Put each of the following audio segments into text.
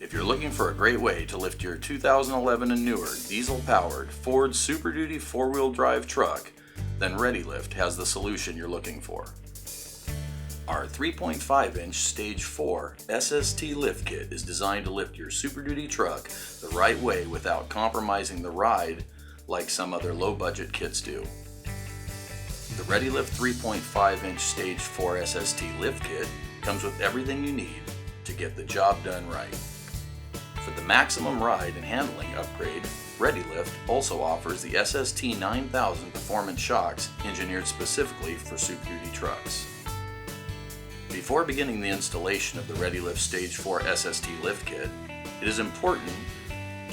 If you're looking for a great way to lift your 2011 and newer diesel-powered Ford Super Duty 4-wheel drive truck, then ReadyLIFT has the solution you're looking for. Our 3.5-inch Stage 4 SST lift kit is designed to lift your Super Duty truck the right way without compromising the ride like some other low-budget kits do. The ReadyLIFT 3.5-inch Stage 4 SST lift kit comes with everything you need to get the job done right. For the maximum ride and handling upgrade, ReadyLIFT also offers the SST 9000 performance shocks engineered specifically for Super Duty trucks. Before beginning the installation of the ReadyLIFT Stage 4 SST lift kit, it is important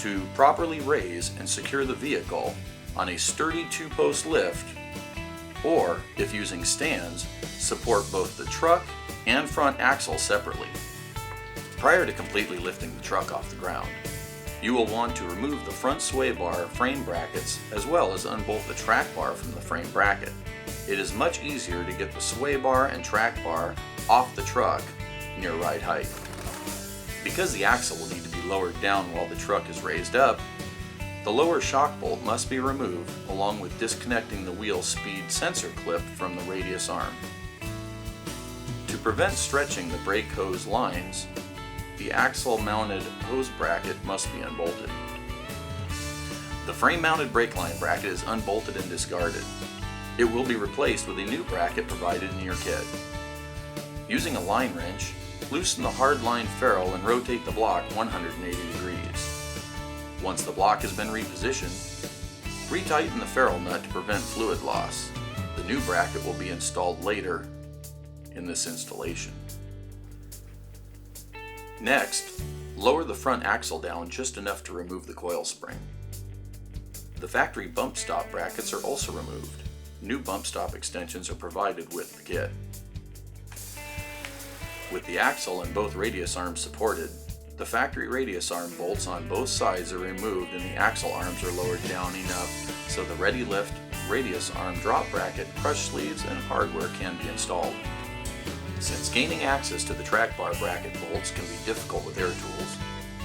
to properly raise and secure the vehicle on a sturdy 2-post lift, or, if using stands, support both the truck and front axle separately. Prior to completely lifting the truck off the ground, you will want to remove the front sway bar frame brackets as well as unbolt the track bar from the frame bracket. It is much easier to get the sway bar and track bar off the truck near ride height. Because the axle will need to be lowered down while the truck is raised up, the lower shock bolt must be removed along with disconnecting the wheel speed sensor clip from the radius arm. To prevent stretching the brake hose lines, the axle-mounted hose bracket must be unbolted. The frame-mounted brake line bracket is unbolted and discarded. It will be replaced with a new bracket provided in your kit. Using a line wrench, loosen the hard line ferrule and rotate the block 180 degrees. Once the block has been repositioned, retighten the ferrule nut to prevent fluid loss. The new bracket will be installed later in this installation. Next, lower the front axle down just enough to remove the coil spring. The factory bump stop brackets are also removed. New bump stop extensions are provided with the kit. With the axle and both radius arms supported, the factory radius arm bolts on both sides are removed and the axle arms are lowered down enough so the ReadyLIFT radius arm drop bracket, crush sleeves, and hardware can be installed. Since gaining access to the track bar bracket bolts can be difficult with air tools,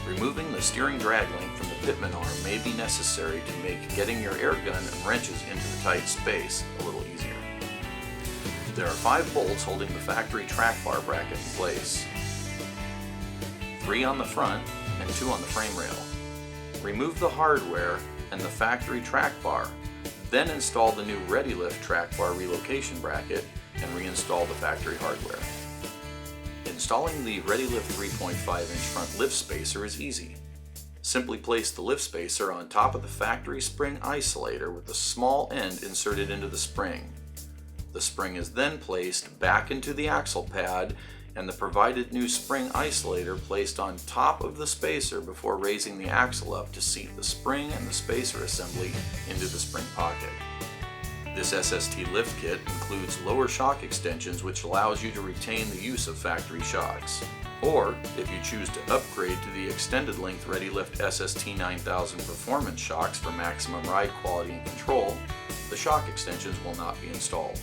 removing the steering drag link from the pitman arm may be necessary to make getting your air gun and wrenches into the tight space a little easier. There are 5 bolts holding the factory track bar bracket in place. 3 on the front and 2 on the frame rail. Remove the hardware and the factory track bar, then install the new ReadyLIFT track bar relocation bracket and reinstall the factory hardware. Installing the ReadyLIFT 3.5-inch front lift spacer is easy. Simply place the lift spacer on top of the factory spring isolator with the small end inserted into the spring. The spring is then placed back into the axle pad and the provided new spring isolator placed on top of the spacer before raising the axle up to seat the spring and the spacer assembly into the spring pocket. This SST lift kit includes lower shock extensions which allows you to retain the use of factory shocks. Or, if you choose to upgrade to the extended length ReadyLIFT SST 9000 performance shocks for maximum ride quality and control, the shock extensions will not be installed.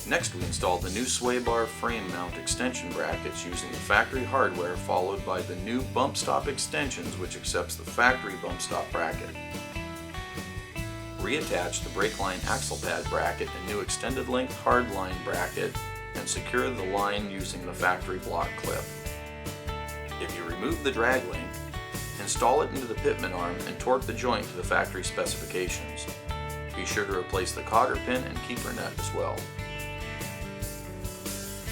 Next, we installed the new sway bar frame mount extension brackets using the factory hardware followed by the new bump stop extensions which accepts the factory bump stop bracket. Reattach the brake line axle pad bracket and new extended length hard line bracket and secure the line using the factory block clip. If you remove the drag link, install it into the pitman arm and torque the joint to the factory specifications. Be sure to replace the cotter pin and keeper nut as well.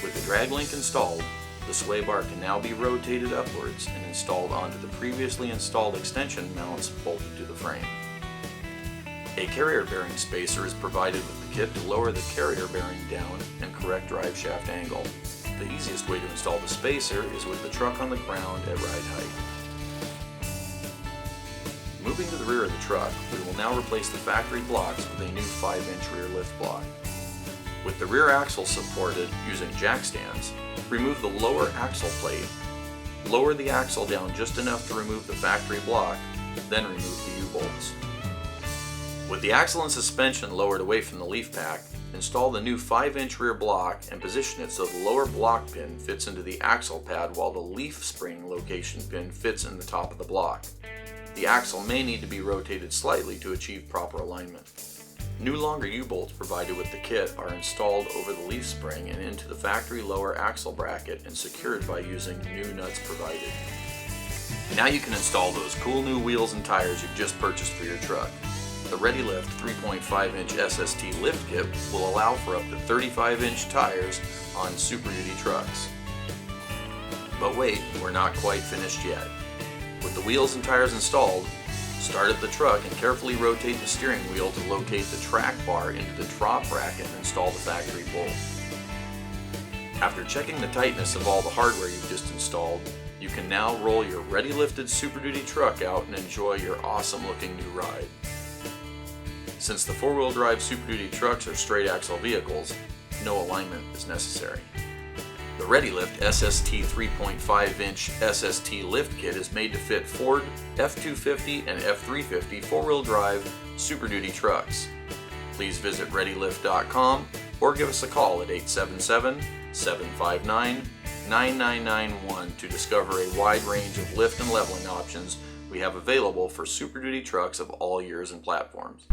With the drag link installed, the sway bar can now be rotated upwards and installed onto the previously installed extension mounts bolted to the frame. A carrier bearing spacer is provided with the kit to lower the carrier bearing down and correct drive shaft angle. The easiest way to install the spacer is with the truck on the ground at ride height. Moving to the rear of the truck, we will now replace the factory blocks with a new 5-inch rear lift block. With the rear axle supported using jack stands, remove the lower axle plate, lower the axle down just enough to remove the factory block, then remove the U-bolts. With the axle and suspension lowered away from the leaf pack, install the new 5-inch rear block and position it so the lower block pin fits into the axle pad while the leaf spring location pin fits in the top of the block. The axle may need to be rotated slightly to achieve proper alignment. New longer U-bolts provided with the kit are installed over the leaf spring and into the factory lower axle bracket and secured by using new nuts provided. Now you can install those cool new wheels and tires you've just purchased for your truck. The ReadyLIFT 3.5-inch SST lift kit will allow for up to 35-inch tires on Super Duty trucks. But wait, we're not quite finished yet. With the wheels and tires installed, start up the truck and carefully rotate the steering wheel to locate the track bar into the drop bracket and install the factory bolt. After checking the tightness of all the hardware you've just installed, you can now roll your ready-lifted Super Duty truck out and enjoy your awesome looking new ride. Since the 4-wheel drive Super Duty trucks are straight axle vehicles, no alignment is necessary. The ReadyLIFT SST 3.5-inch SST lift kit is made to fit Ford F-250 and F-350 4-wheel drive Super Duty trucks. Please visit ReadyLIFT.com or give us a call at 877-759-9991 to discover a wide range of lift and leveling options we have available for Super Duty trucks of all years and platforms.